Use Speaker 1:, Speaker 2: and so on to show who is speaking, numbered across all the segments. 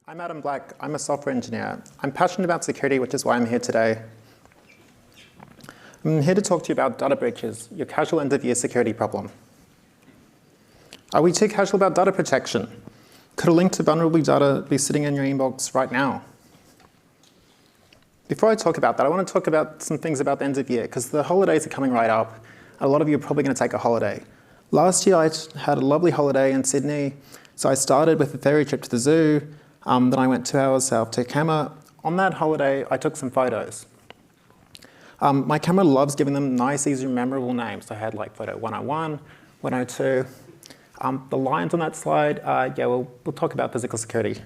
Speaker 1: I'm Adam Black. I'm a software engineer. I'm passionate about security, which is why I'm here today. I'm here to talk to you about data breaches, your casual end-of-year security problem. Are we too casual about data protection? Could a link to vulnerable data be sitting in your inbox right now? Before I talk about that, I want to talk about some things about the end of year, because the holidays are coming right up. A lot of you are probably going to take a holiday. Last year, I had a lovely holiday in Sydney. So I started with a ferry trip to the zoo. Then I went 2 hours south to Camera. On that holiday, I took some photos. My camera loves giving them nice, easy, memorable names. I had like photo 101, 102. The lines on that slide, we'll talk about physical security.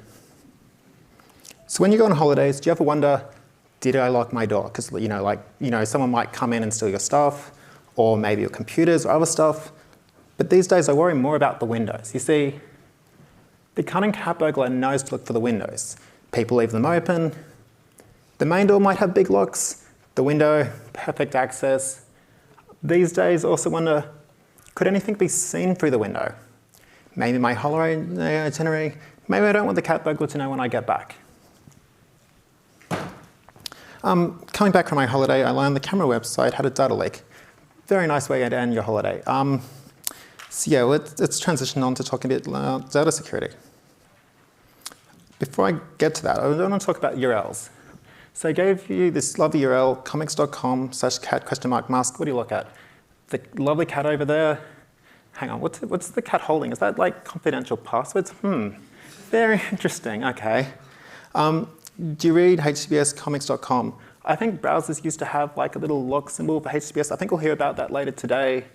Speaker 1: So when you go on holidays, do you ever wonder, did I lock my door? Because someone might come in and steal your stuff, or maybe your computers or other stuff. But these days, I worry more about the windows. You see, the cunning cat burglar knows to look for the windows. People leave them open. The main door might have big locks. The window, perfect access. These days, also wonder, could anything be seen through the window? Maybe my holiday itinerary. Maybe I don't want the cat burglar to know when I get back. Coming back from my holiday, I learned the camera website had a data leak. Very nice way to end your holiday. Let's transition on to talking a bit about data security. Before I get to that, I want to talk about URLs. So I gave you this lovely URL, comics.com/cat?mask. What do you look at? The lovely cat over there. Hang on, what's the cat holding? Is that like confidential passwords? Very interesting, okay. Do you read HTTPS comics.com? I think browsers used to have like a little lock symbol for HTTPS. I think we'll hear about that later today.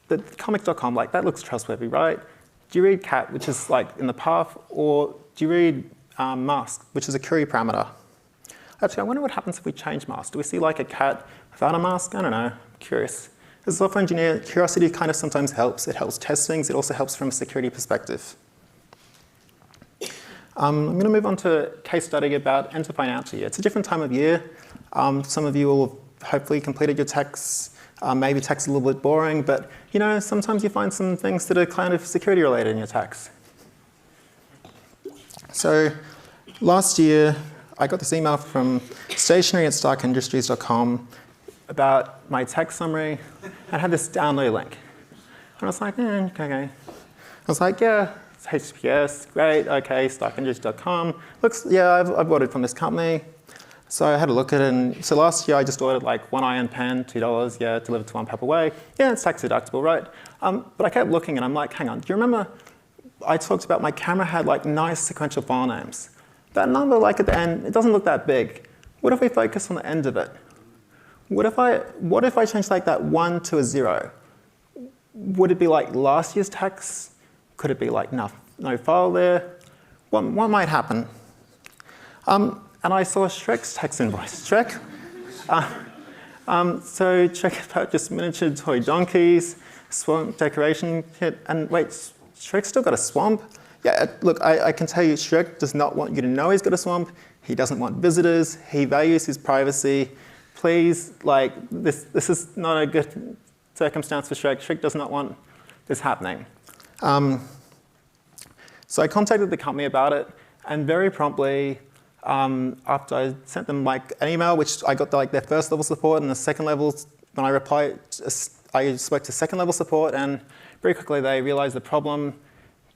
Speaker 1: The comics.com, that looks trustworthy, right? Do you read cat, which is like in the path, or do you read mask, which is a query parameter? Actually, I wonder what happens if we change mask. Do we see like a cat without a mask? I don't know, I'm curious. As a software engineer, curiosity kind of sometimes helps. It helps test things. It also helps from a security perspective. I'm going to move on to a case study about end of financial year. It's a different time of year. Some of you will have hopefully completed your tax. Maybe tax is a little bit boring, but sometimes you find some things that are kind of security related in your tax. So last year, I got this email from stationery@starkindustries.com about my tax summary, and had this download link. And I was like, okay. I was like, yeah, it's HTTPS, great, okay, starkindustries.com. Looks, yeah, I've ordered from this company. So I had a look at it, and so last year I just ordered like one iron pen, $2, yeah, delivered to One Pebble Way. Yeah, it's tax deductible, right? But I kept looking and I'm like, hang on, do you remember I talked about my camera had like nice sequential file names? That number like at the end, it doesn't look that big. What if we focus on the end of it? What if I change like that 1 to a 0? Would it be like last year's tax? Could it be like no file there? What might happen? And I saw Shrek's tax invoice. Shrek? So Shrek purchased miniature toy donkeys, swamp decoration kit, and wait, Shrek's still got a swamp? Yeah, look, I can tell you Shrek does not want you to know he's got a swamp. He doesn't want visitors. He values his privacy. Please, this is not a good circumstance for Shrek. Shrek does not want this happening. So I contacted the company about it, and very promptly, after I sent them an email, which I got their first level support, and the second level, when I replied, I spoke to second level support, and very quickly they realized the problem.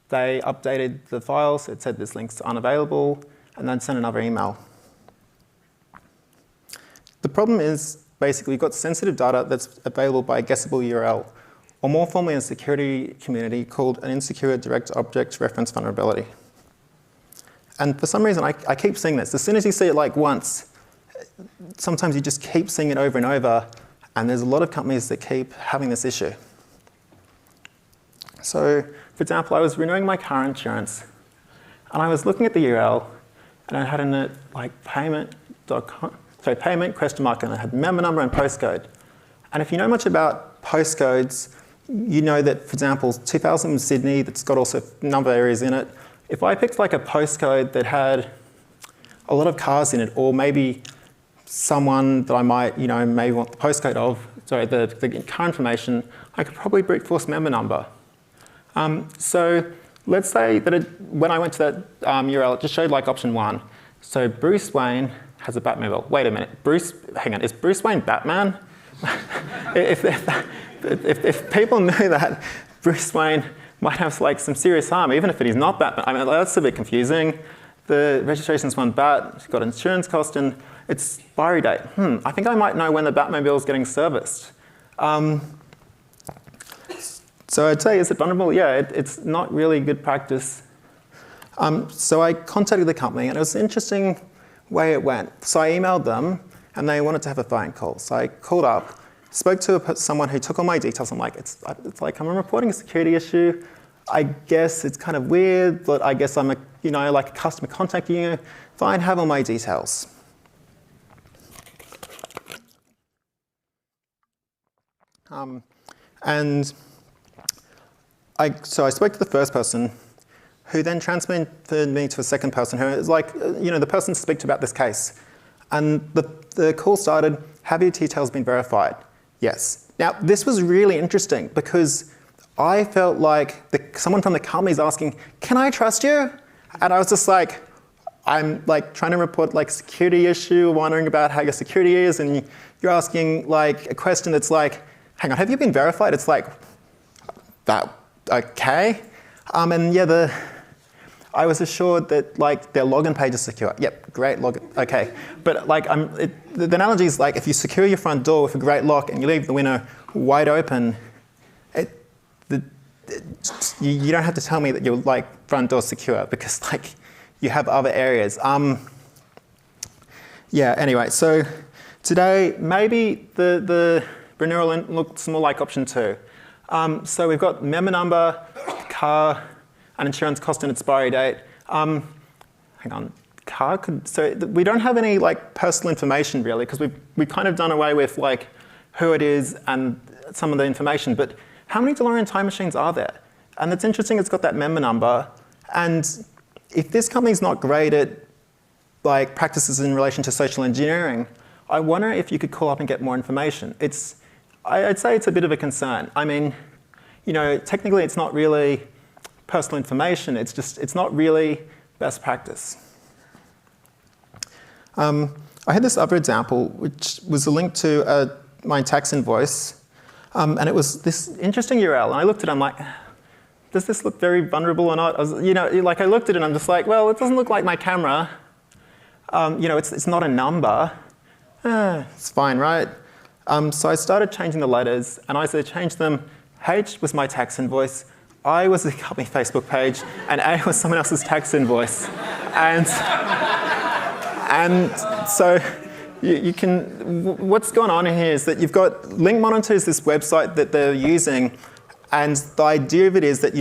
Speaker 1: They updated the files. It said this link's unavailable, and then sent another email. The problem is basically you've got sensitive data that's available by a guessable URL, or more formally in the security community called an insecure direct object reference vulnerability. And for some reason, I keep seeing this. As soon as you see it once, sometimes you just keep seeing it over and over, and there's a lot of companies that keep having this issue. So, for example, I was renewing my car insurance, and I was looking at the URL, and I had in it payment.com, payment, and it had member number and postcode. And if you know much about postcodes, you know that, for example, 2000 Sydney, that's got also number areas in it. If I picked a postcode that had a lot of cars in it, or maybe someone that I might, maybe want the postcode of, the car information, I could probably brute force member number. So let's say that when I went to that URL, it just showed like option 1. So Bruce Wayne has a Batmobile. Wait a minute, hang on, is Bruce Wayne Batman? if people knew that Bruce Wayne might have like some serious harm, even if he's not Batman, I mean, that's a bit confusing. The registration's one bat, it's got insurance cost, and its expiry date. I think I might know when the Batmobile is getting serviced. So I'd say, is it vulnerable? Yeah, it's not really good practice. So I contacted the company, and it was an interesting way it went. So I emailed them, and they wanted to have a phone call. So I called up, spoke to someone who took all my details. I'm like, it's like I'm reporting a security issue. I guess it's kind of weird, but I guess I'm like a customer contacting you. Fine, have all my details. So I spoke to the first person, who then transferred me to a second person, who is like, the person to speak to about this case. And the call started, have your details been verified? Yes. Now, this was really interesting because I felt like someone from the company is asking, can I trust you? And I was just like, I'm like trying to report like security issue, wondering about how your security is, and you're asking like a question that's like, hang on, have you been verified? It's like, that, okay. And yeah, I was assured that like their login page is secure. Yep, great login, okay. But like the analogy is like if you secure your front door with a great lock and you leave the window wide open, you don't have to tell me that your like front door's secure because like you have other areas. Yeah, anyway, so today maybe the renewal looks more like option 2. So we've got member number, car, and insurance cost and expiry date. Hang on, car could, so we don't have any like personal information really because we've kind of done away with like who it is and some of the information, but how many DeLorean time machines are there? And it's interesting, it's got that member number. And if this company's not great at like practices in relation to social engineering, I wonder if you could call up and get more information. I'd say it's a bit of a concern. I mean, technically it's not really personal information. It's not really best practice. I had this other example, which was a link to my tax invoice. And it was this interesting URL. And I looked at it, I'm like, does this look very vulnerable or not? I looked at it and I'm just like, well, it doesn't look like my camera. It's not a number. It's fine, right? So I started changing the letters, and I changed them. H was my tax invoice, I was the company Facebook page, and A was someone else's tax invoice. And so you can, what's going on here is that you've got Link Monitor is this website that they're using, and the idea of it is that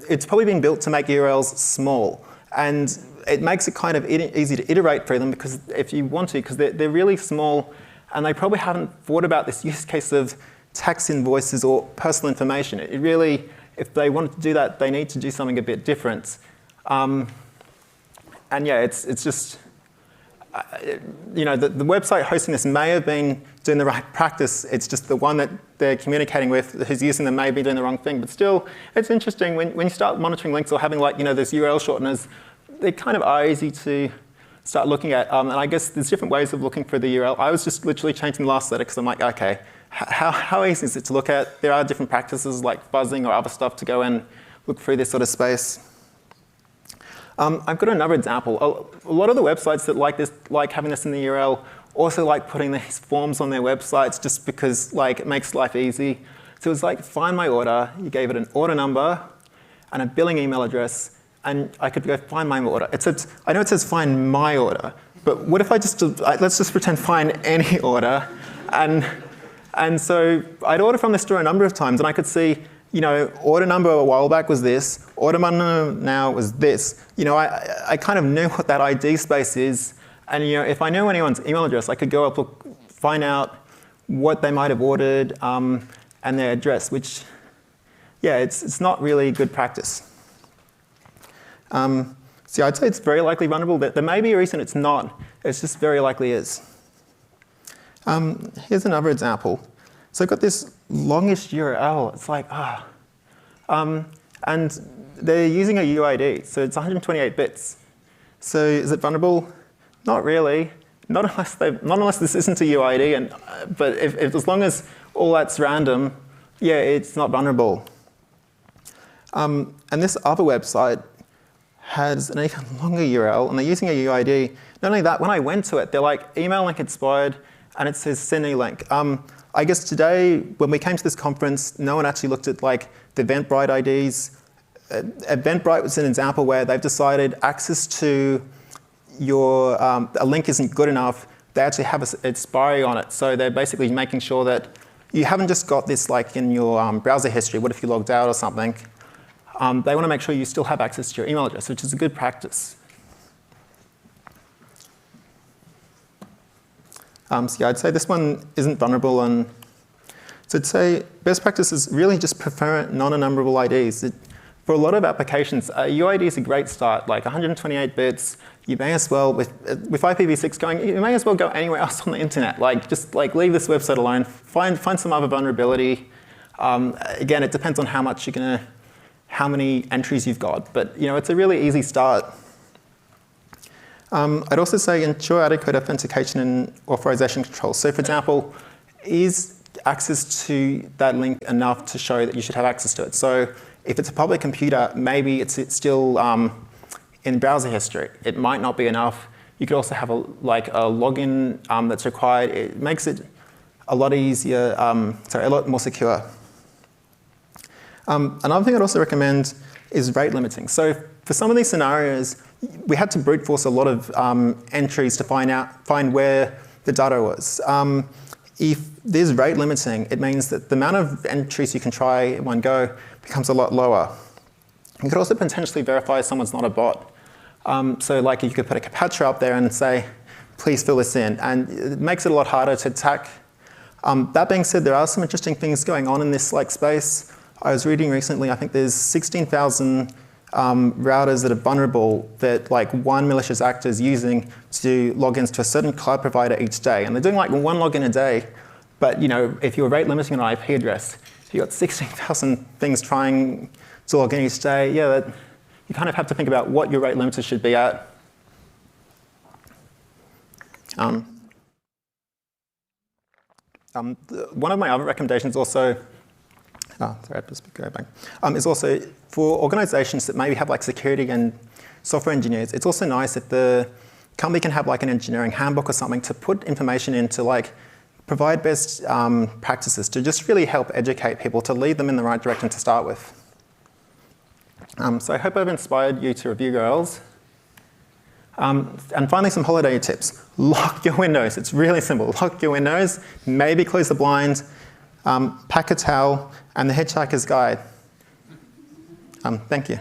Speaker 1: it's probably been built to make URLs small, and it makes it kind of easy to iterate through them because if you want to, because they're really small, and they probably haven't thought about this use case of tax invoices or personal information. It really, if they wanted to do that, they need to do something a bit different. And yeah, it's just, the website hosting this may have been doing the right practice. It's just the one that they're communicating with who's using them may be doing the wrong thing. But still, it's interesting when you start monitoring links or having those URL shorteners, they kind of are easy to start looking at. And I guess there's different ways of looking for the URL. I was just literally changing the last letter because I'm like, okay, how easy is it to look at? There are different practices like fuzzing or other stuff to go and look through this sort of space. I've got another example. A lot of the websites that like this, like having this in the URL, also like putting these forms on their websites just because it makes life easy. So it was like, find my order. You gave it an order number and a billing email address, and I could go find my order. I know it says find my order, but what if let's just pretend find any order. And so I'd order from this store a number of times, and I could see, order number a while back was this, order number now was this. I kind of knew what that ID space is, and if I knew anyone's email address, I could go up, find out what they might have ordered, and their address, which, yeah, it's not really good practice. So I'd say it's very likely vulnerable. There may be a reason it's not. It's just very likely is. Here's another example. So I've got this longish URL. It's like, and And they're using a UID, so it's 128 bits. So is it vulnerable? Not really. Not unless this isn't a UID, but as long as all that's random, yeah, it's not vulnerable. And this other website has an even longer URL, and they're using a UID. Not only that, when I went to it, they're like, email link expired, and it says send a link. I guess today, when we came to this conference, no one actually looked at like the Eventbrite IDs. Eventbrite was an example where they've decided access to your, a link isn't good enough. They actually have an expiry on it. So they're basically making sure that you haven't just got this like in your browser history. What if you logged out or something? They want to make sure you still have access to your email address, which is a good practice. So yeah, I'd say this one isn't vulnerable. And so I'd say best practice is really just prefer non-enumerable IDs. For a lot of applications, UID is a great start, like 128 bits. You may as well, with IPv6 going, you may as well go anywhere else on the internet. Like, just like leave this website alone, find some other vulnerability. Again, it depends on how many entries you've got, but it's a really easy start. I'd also say ensure adequate authentication and authorization controls. So for example, is access to that link enough to show that you should have access to it? So if it's a public computer, maybe it's still in browser history. It might not be enough. You could also have a login that's required. It makes it a lot easier, a lot more secure. Another thing I'd also recommend is rate limiting. So for some of these scenarios, we had to brute force a lot of entries to find where the data was. If there's rate limiting, it means that the amount of entries you can try in one go becomes a lot lower. You could also potentially verify someone's not a bot. So like you could put a captcha up there and say, please fill this in. And it makes it a lot harder to attack. That being said, there are some interesting things going on in this space. I was reading recently, I think there's 16,000 routers that are vulnerable that one malicious actor is using to log into a certain cloud provider each day. And they're doing one login a day. But if you're rate limiting an IP address, if you've got 16,000 things trying to log in each day, yeah, you kind of have to think about what your rate limiter should be at. One of my other recommendations also, is also for organizations that maybe have security and software engineers, it's also nice if the company can have an engineering handbook or something to put information in to provide best practices to just really help educate people, to lead them in the right direction to start with. So I hope I've inspired you to review girls. And finally, some holiday tips. Lock your windows. It's really simple. Lock your windows, maybe close the blind, pack a towel, and the Hitchhiker's Guide. Thank you.